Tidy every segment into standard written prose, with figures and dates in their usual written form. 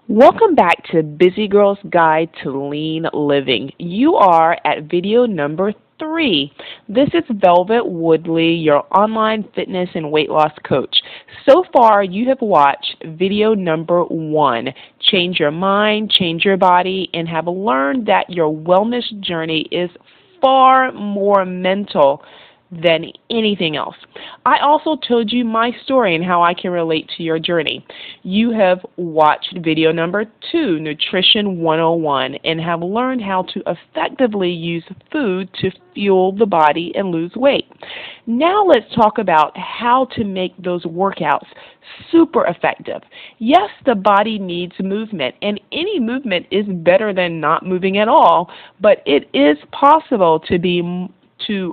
Welcome back to Busy Girl's Guide to Lean Living. You are at video number 3. This is Velvet Woodley, your online fitness and weight loss coach. So far, you have watched video number 1, Change Your Mind, Change Your Body, and have learned that your wellness journey is far more mental than anything else. I also told you my story and how I can relate to your journey. You have watched video number 2, Nutrition 101, and have learned how to effectively use food to fuel the body and lose weight. Now let's talk about how to make those workouts super effective. Yes, the body needs movement, and any movement is better than not moving at all, but it is possible to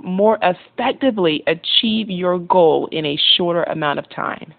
more effectively achieve your goal in a shorter amount of time.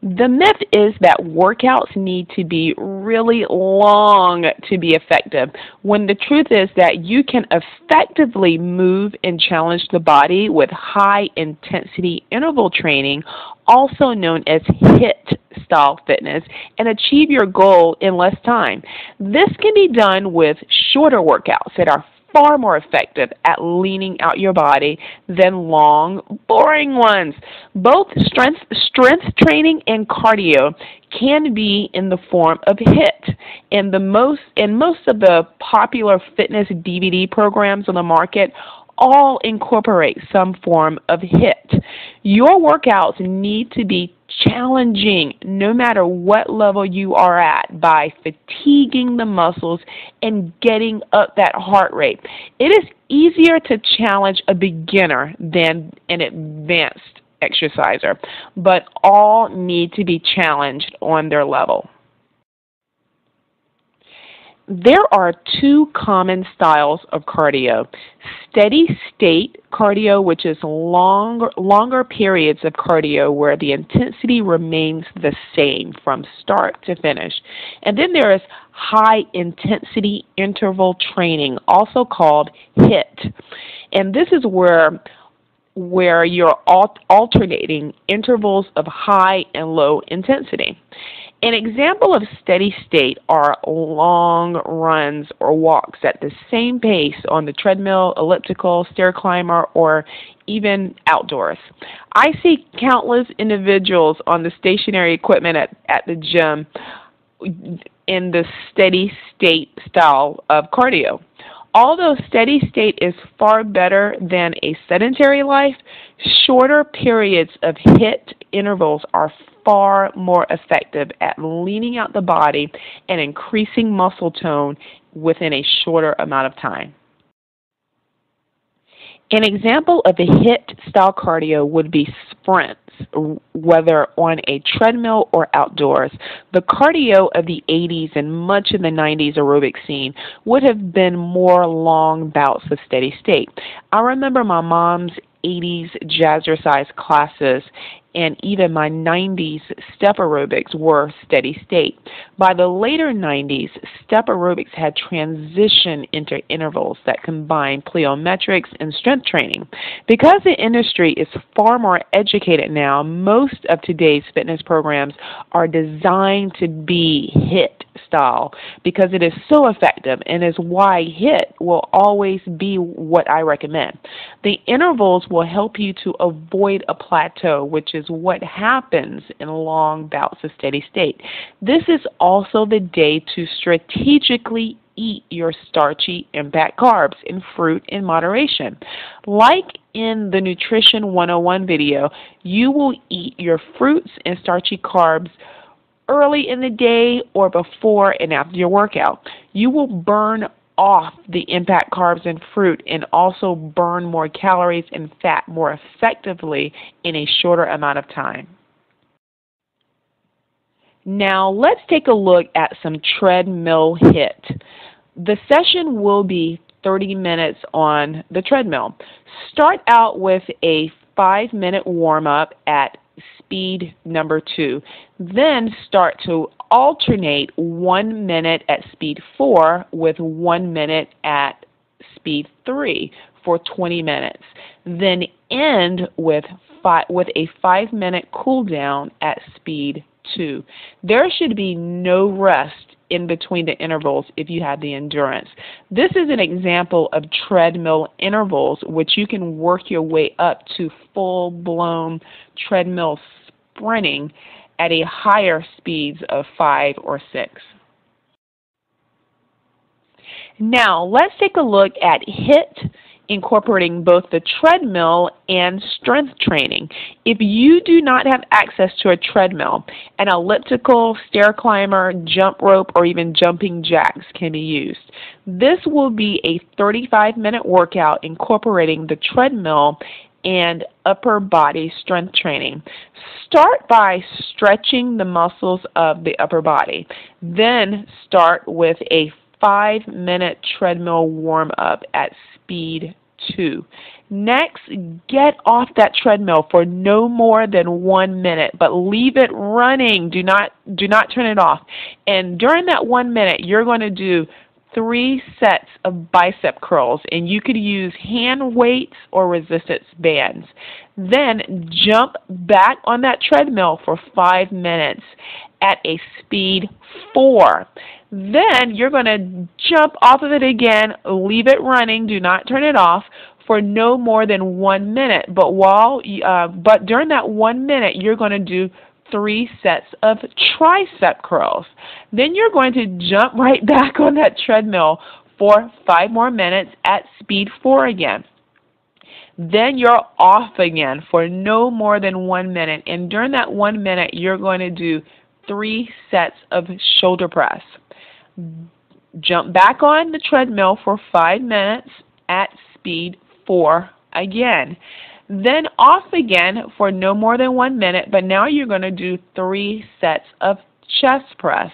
The myth is that workouts need to be really long to be effective, when the truth is that you can effectively move and challenge the body with high-intensity interval training, also known as HIIT style fitness, and achieve your goal in less time. This can be done with shorter workouts that are far more effective at leaning out your body than long, boring ones. Both strength training and cardio can be in the form of HIIT. And most of the popular fitness DVD programs on the market all incorporate some form of HIIT. Your workouts need to be challenging no matter what level you are at by fatiguing the muscles and getting up that heart rate. It is easier to challenge a beginner than an advanced exerciser, but all need to be challenged on their level. There are 2 common styles of cardio. Steady state cardio, which is longer periods of cardio where the intensity remains the same from start to finish. And then there is high intensity interval training, also called HIIT. And this is where you're alternating intervals of high and low intensity. An example of steady state are long runs or walks at the same pace on the treadmill, elliptical, stair climber, or even outdoors. I see countless individuals on the stationary equipment at the gym in the steady state style of cardio. Although steady state is far better than a sedentary life, shorter periods of HIIT intervals are far more effective at leaning out the body and increasing muscle tone within a shorter amount of time. An example of a HIIT-style cardio would be sprints, whether on a treadmill or outdoors. The cardio of the 80s and much of the 90s aerobic scene would have been more long bouts of steady state. I remember my mom's 80s jazzercise classes, and even my 90s step aerobics were steady state. By the later 90s, step aerobics had transitioned into intervals that combine plyometrics and strength training. Because the industry is far more educated now, most of today's fitness programs are designed to be HIIT style because it is so effective, and is why HIIT will always be what I recommend. The intervals will help you to avoid a plateau, which is what happens in long bouts of steady state. This is also the day to strategically eat your starchy impact carbs and fruit in moderation. Like in the Nutrition 101 video, you will eat your fruits and starchy carbs early in the day or before and after your workout. You will burn off the impact carbs and fruit and also burn more calories and fat more effectively in a shorter amount of time. Now let's take a look at some treadmill HIIT. The session will be 30 minutes on the treadmill. Start out with a 5-minute warm-up at speed number 2. Then start to alternate 1 minute at speed 4 with 1 minute at speed 3 for 20 minutes. Then end with a 5-minute cool down at speed 2. There should be no rest in between the intervals if you have the endurance. This is an example of treadmill intervals, which you can work your way up to full-blown treadmill sprinting at a higher speeds of 5 or 6. Now, let's take a look at HIIT, incorporating both the treadmill and strength training. If you do not have access to a treadmill, an elliptical, stair climber, jump rope, or even jumping jacks can be used. This will be a 35-minute workout incorporating the treadmill and upper body strength training. Start by stretching the muscles of the upper body. Then start with a 5-minute treadmill warm-up at speed 2. Next, get off that treadmill for no more than 1 minute, but leave it running. Do not turn it off. And during that 1 minute, you're going to do 3 sets of bicep curls, and you could use hand weights or resistance bands. Then jump back on that treadmill for 5 minutes at a speed 4. Then you're going to jump off of it again, leave it running, do not turn it off for no more than 1 minute. But during that 1 minute, you're going to do 3 sets of tricep curls. Then you're going to jump right back on that treadmill for 5 more minutes at speed 4 again. Then you're off again for no more than 1 minute. And during that 1 minute, you're going to do 3 sets of shoulder press. Jump back on the treadmill for 5 minutes at speed 4 again. Then off again for no more than 1 minute, but now you're going to do 3 sets of chest press.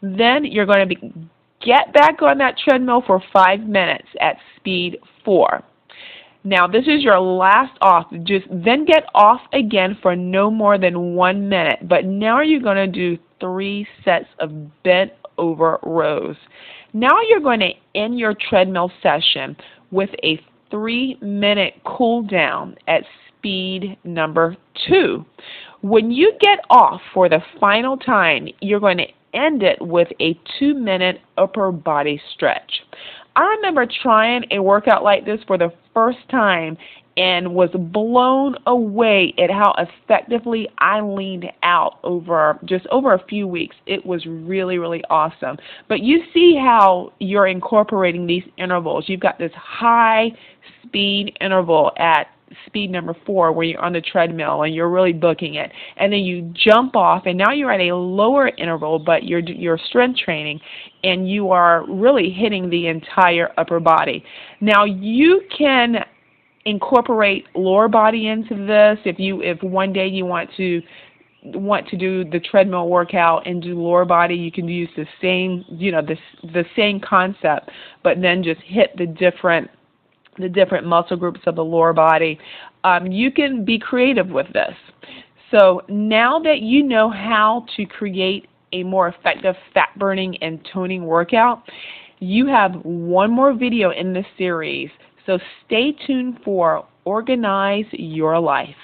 Then you're going to get back on that treadmill for 5 minutes at speed 4. Now this is your last off. Then get off again for no more than 1 minute, but now you're going to do 3 sets of bent over rows. Now you're going to end your treadmill session with a 3-minute cool down at speed number 2. When you get off for the final time, you're going to end it with a 2-minute upper body stretch. I remember trying a workout like this for the first time and was blown away at how effectively I leaned out over a few weeks. It was really, really awesome. But you see how you're incorporating these intervals. You've got this high speed interval at speed number 4 where you're on the treadmill and you're really booking it. And then you jump off and now you're at a lower interval, but you're strength training and you are really hitting the entire upper body. Now you can incorporate lower body into this. If one day you want to do the treadmill workout and do lower body, you can use the same, the same concept, but then just hit the different muscle groups of the lower body. You can be creative with this. So now that you know how to create a more effective fat burning and toning workout, you have one more video in this series. So stay tuned for Organize Your Life.